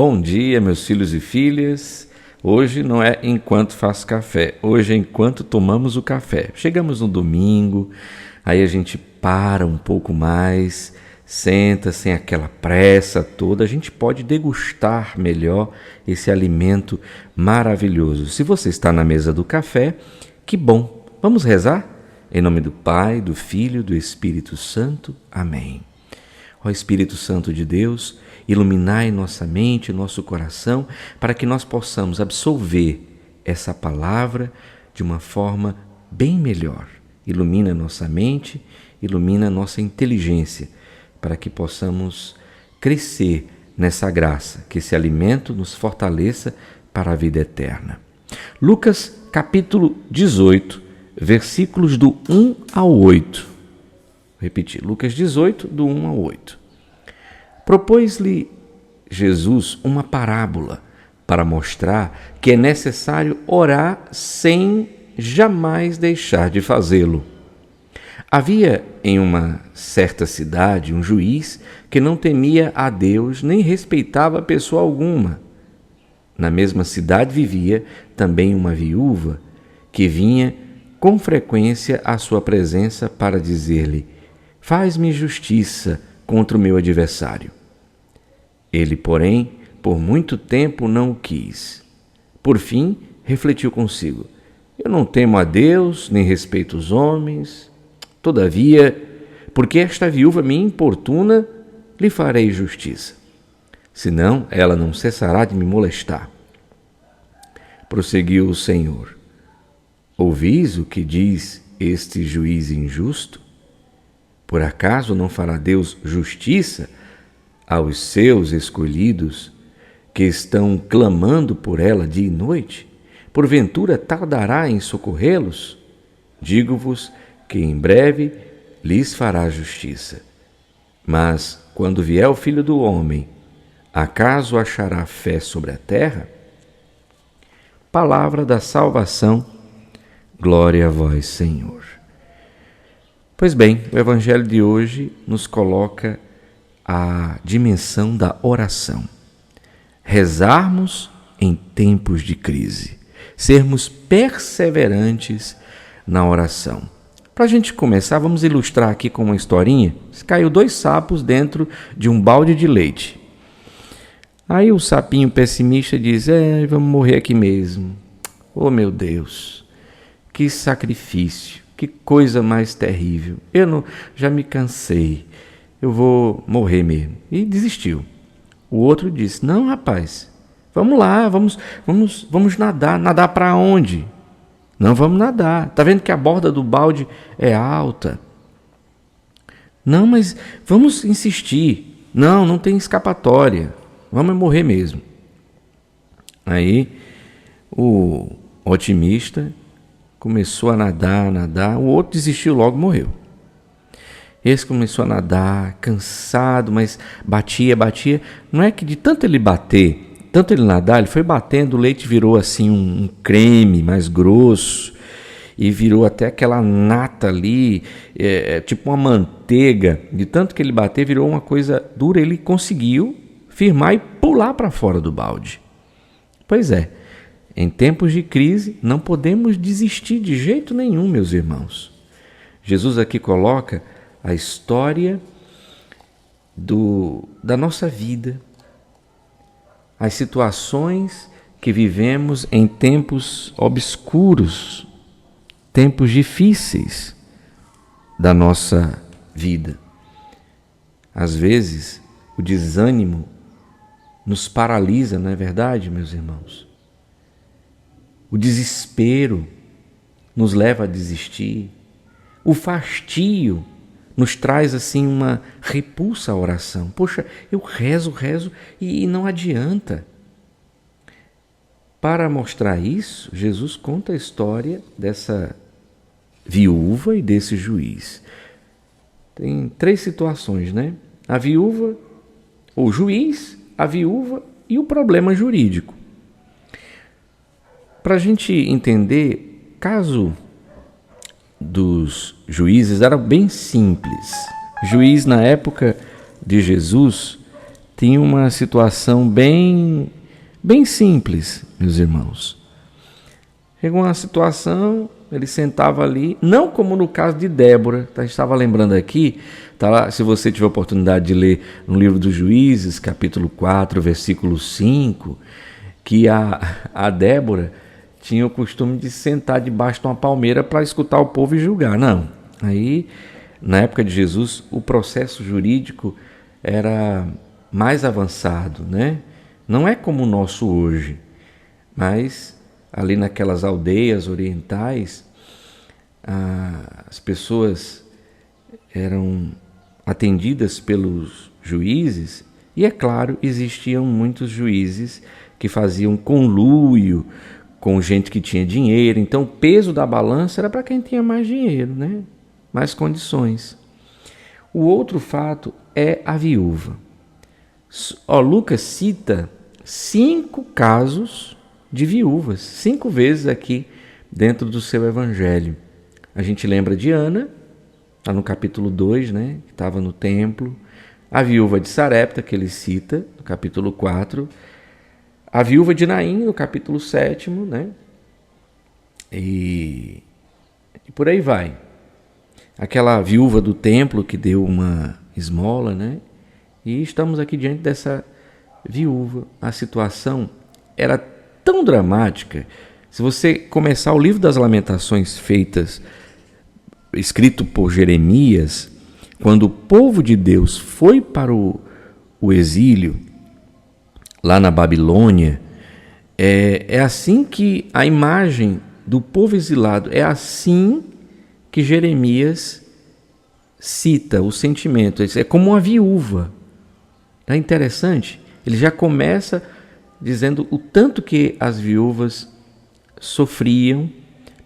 Bom dia, meus filhos e filhas. Hoje não é enquanto faço café, hoje é enquanto tomamos o café. Chegamos no domingo, aí a gente para um pouco mais, senta sem aquela pressa toda, a gente pode degustar melhor esse alimento maravilhoso. Se você está na mesa do café, que bom! Vamos rezar? Em nome do Pai, do Filho e do Espírito Santo. Amém. Ó Espírito Santo de Deus, iluminai nossa mente, nosso coração, para que nós possamos absorver essa palavra de uma forma bem melhor. Ilumina nossa mente, ilumina nossa inteligência, para que possamos crescer nessa graça, que esse alimento nos fortaleça para a vida eterna. Lucas capítulo 18, versículos do 1 ao 8. Vou repetir, Lucas 18, do 1 ao 8. Propôs-lhe Jesus uma parábola para mostrar que é necessário orar sem jamais deixar de fazê-lo. Havia em uma certa cidade um juiz que não temia a Deus nem respeitava pessoa alguma. Na mesma cidade vivia também uma viúva que vinha com frequência à sua presença para dizer-lhe: faz-me justiça contra o meu adversário. Ele, porém, por muito tempo não o quis. Por fim, refletiu consigo: eu não temo a Deus, nem respeito os homens. Todavia, porque esta viúva me importuna, lhe farei justiça. Senão, ela não cessará de me molestar. Prosseguiu o Senhor: ouvis o que diz este juiz injusto? Por acaso não fará Deus justiça aos seus escolhidos, que estão clamando por ela dia e noite? Porventura tardará em socorrê-los? Digo-vos que em breve lhes fará justiça. Mas, quando vier o Filho do Homem, acaso achará fé sobre a terra? Palavra da salvação, glória a vós, Senhor. Pois bem, o Evangelho de hoje nos coloca a dimensão da oração. Rezarmos em tempos de crise, sermos perseverantes na oração. Para a gente começar, vamos ilustrar aqui com uma historinha. Caiu 2 sapos dentro de um balde de leite. Aí o sapinho pessimista diz: vamos morrer aqui mesmo. Oh, meu Deus, que sacrifício, que coisa mais terrível. Já me cansei. Eu vou morrer mesmo. E desistiu. O outro disse: não, rapaz, vamos lá, vamos nadar. Nadar para onde? Não, vamos nadar. Está vendo que a borda do balde é alta? Não, mas vamos insistir. Não tem escapatória. Vamos morrer mesmo. Aí o otimista começou a nadar. O outro desistiu logo e morreu. Esse começou a nadar, cansado, mas batia. Não é que de tanto ele bater, tanto ele nadar, ele foi batendo, o leite virou assim um creme mais grosso e virou até aquela nata ali, tipo uma manteiga. De tanto que ele bater, virou uma coisa dura. Ele conseguiu firmar e pular para fora do balde. Pois é, em tempos de crise não podemos desistir de jeito nenhum, meus irmãos. Jesus aqui coloca a história da nossa vida, as situações que vivemos em tempos obscuros, tempos difíceis da nossa vida. Às vezes, o desânimo nos paralisa, não é verdade, meus irmãos? O desespero nos leva a desistir. O fastio nos traz assim uma repulsa à oração. Poxa, eu rezo e não adianta. Para mostrar isso, Jesus conta a história dessa viúva e desse juiz. Tem 3 situações, né? A viúva, o juiz, a viúva e o problema jurídico. Para a gente entender, caso dos juízes era bem simples. Juiz na época de Jesus tinha uma situação bem simples, meus irmãos. Chegou uma situação, ele sentava ali, não como no caso de Débora, tá? Estava lembrando aqui, tá lá, se você tiver oportunidade de ler no livro dos Juízes, capítulo 4, versículo 5, que a Débora tinha o costume de sentar debaixo de uma palmeira para escutar o povo e julgar. Não, aí na época de Jesus o processo jurídico era mais avançado, né? Não é como o nosso hoje, mas ali naquelas aldeias orientais, as pessoas eram atendidas pelos juízes e, é claro, existiam muitos juízes que faziam conluio com gente que tinha dinheiro. Então o peso da balança era para quem tinha mais dinheiro, né? Mais condições. O outro fato é a viúva. Lucas cita 5 casos de viúvas, 5 vezes aqui dentro do seu evangelho. A gente lembra de Ana, está no capítulo 2, né, que estava no templo. A viúva de Sarepta, que ele cita, no capítulo 4. A viúva de Naim, no capítulo 7, né? E por aí vai. Aquela viúva do templo que deu uma esmola, né? E estamos aqui diante dessa viúva. A situação era tão dramática. Se você começar o livro das Lamentações escrito por Jeremias, quando o povo de Deus foi para o exílio, lá na Babilônia, é assim que a imagem do povo exilado, é assim que Jeremias cita o sentimento. É como uma viúva. É interessante, ele já começa dizendo o tanto que as viúvas sofriam,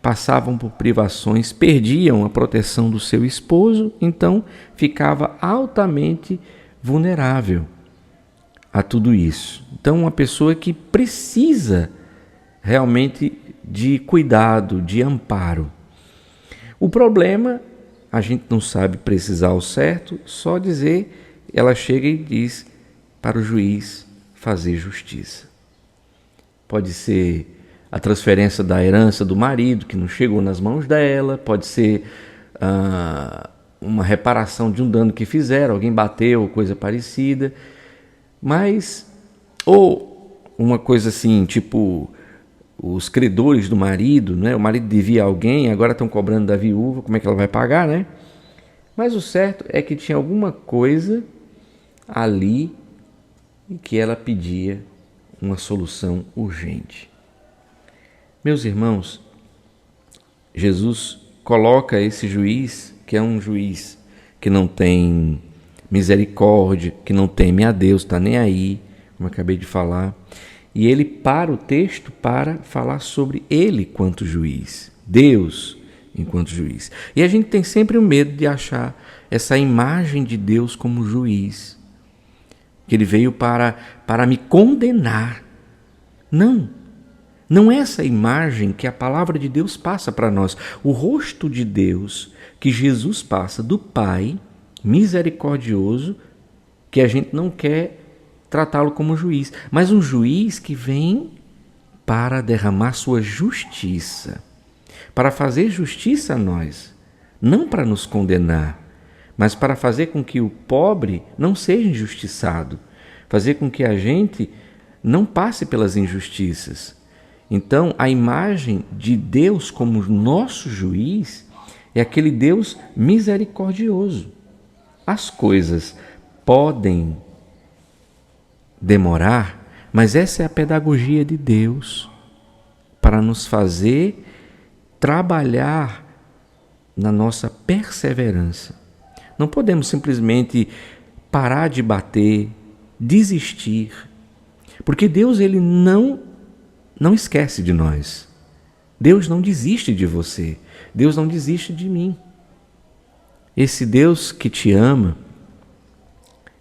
passavam por privações, perdiam a proteção do seu esposo, então ficava altamente vulnerável a tudo isso. Então, uma pessoa que precisa realmente de cuidado, de amparo. O problema, a gente não sabe precisar ao certo, só dizer, ela chega e diz para o juiz fazer justiça. Pode ser a transferência da herança do marido, que não chegou nas mãos dela, pode ser uma reparação de um dano que fizeram, alguém bateu, coisa parecida, mas, ou uma coisa assim, tipo, os credores do marido, né? O marido devia a alguém, agora estão cobrando da viúva, como é que ela vai pagar, né? Mas o certo é que tinha alguma coisa ali que ela pedia uma solução urgente. Meus irmãos, Jesus coloca esse juiz, que é um juiz que não tem misericórdia, que não teme a Deus, está nem aí, como eu acabei de falar, e ele para o texto para falar sobre ele quanto juiz, Deus enquanto juiz. E a gente tem sempre o medo de achar essa imagem de Deus como juiz, que ele veio para me condenar. Não é essa imagem que a palavra de Deus passa para nós. O rosto de Deus que Jesus passa do Pai, misericordioso, que a gente não quer tratá-lo como juiz, mas um juiz que vem para derramar sua justiça, para fazer justiça a nós, não para nos condenar, mas para fazer com que o pobre não seja injustiçado, fazer com que a gente não passe pelas injustiças. Então, a imagem de Deus como nosso juiz é aquele Deus misericordioso. As coisas podem demorar, mas essa é a pedagogia de Deus para nos fazer trabalhar na nossa perseverança. Não podemos simplesmente parar de bater, desistir, porque Deus ele não esquece de nós. Deus não desiste de você. Deus não desiste de mim. Esse Deus que te ama,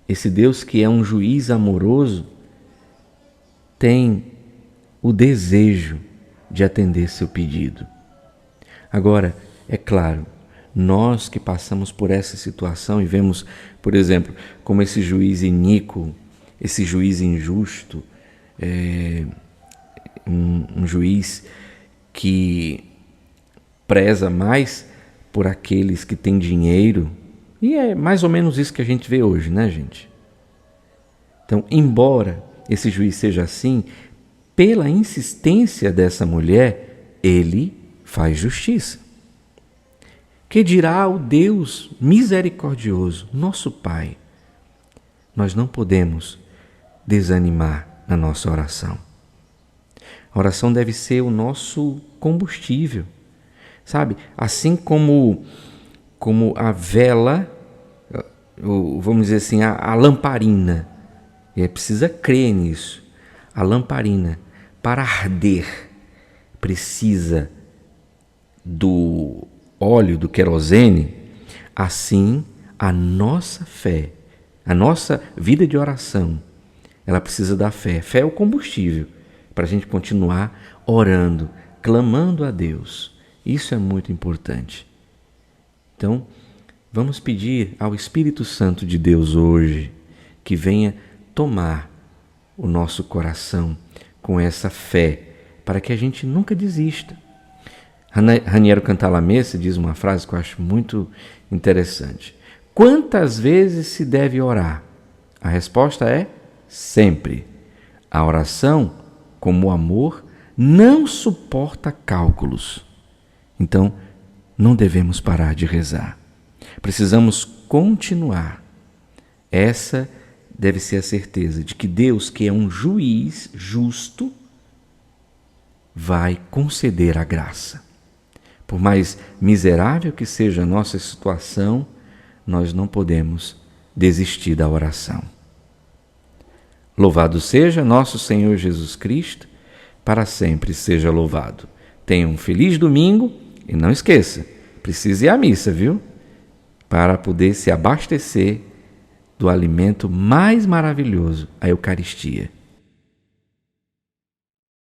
esse Deus que é um juiz amoroso, tem o desejo de atender seu pedido. Agora, é claro, nós que passamos por essa situação e vemos, por exemplo, como esse juiz iníquo, esse juiz injusto, um juiz que preza mais por aqueles que têm dinheiro, e é mais ou menos isso que a gente vê hoje, né, gente? Então, embora esse juiz seja assim, pela insistência dessa mulher, ele faz justiça. Que dirá o Deus misericordioso, nosso Pai? Nós não podemos desanimar na nossa oração. A oração deve ser o nosso combustível, sabe? Assim como a vela, vamos dizer assim, a lamparina, e precisa crer nisso. A lamparina, para arder, precisa do óleo, do querosene. Assim, a nossa fé, a nossa vida de oração, ela precisa da fé. Fé é o combustível para a gente continuar orando, clamando a Deus. Isso é muito importante. Então, vamos pedir ao Espírito Santo de Deus hoje que venha tomar o nosso coração com essa fé, para que a gente nunca desista. Raniero Cantalamessa diz uma frase que eu acho muito interessante. Quantas vezes se deve orar? A resposta é sempre. A oração, como o amor, não suporta cálculos. Então, não devemos parar de rezar. Precisamos continuar. Essa deve ser a certeza de que Deus, que é um juiz justo, vai conceder a graça. Por mais miserável que seja a nossa situação, nós não podemos desistir da oração. Louvado seja nosso Senhor Jesus Cristo, para sempre seja louvado. Tenha um feliz domingo e não esqueça, precisa ir à missa, viu? Para poder se abastecer do alimento mais maravilhoso, a Eucaristia.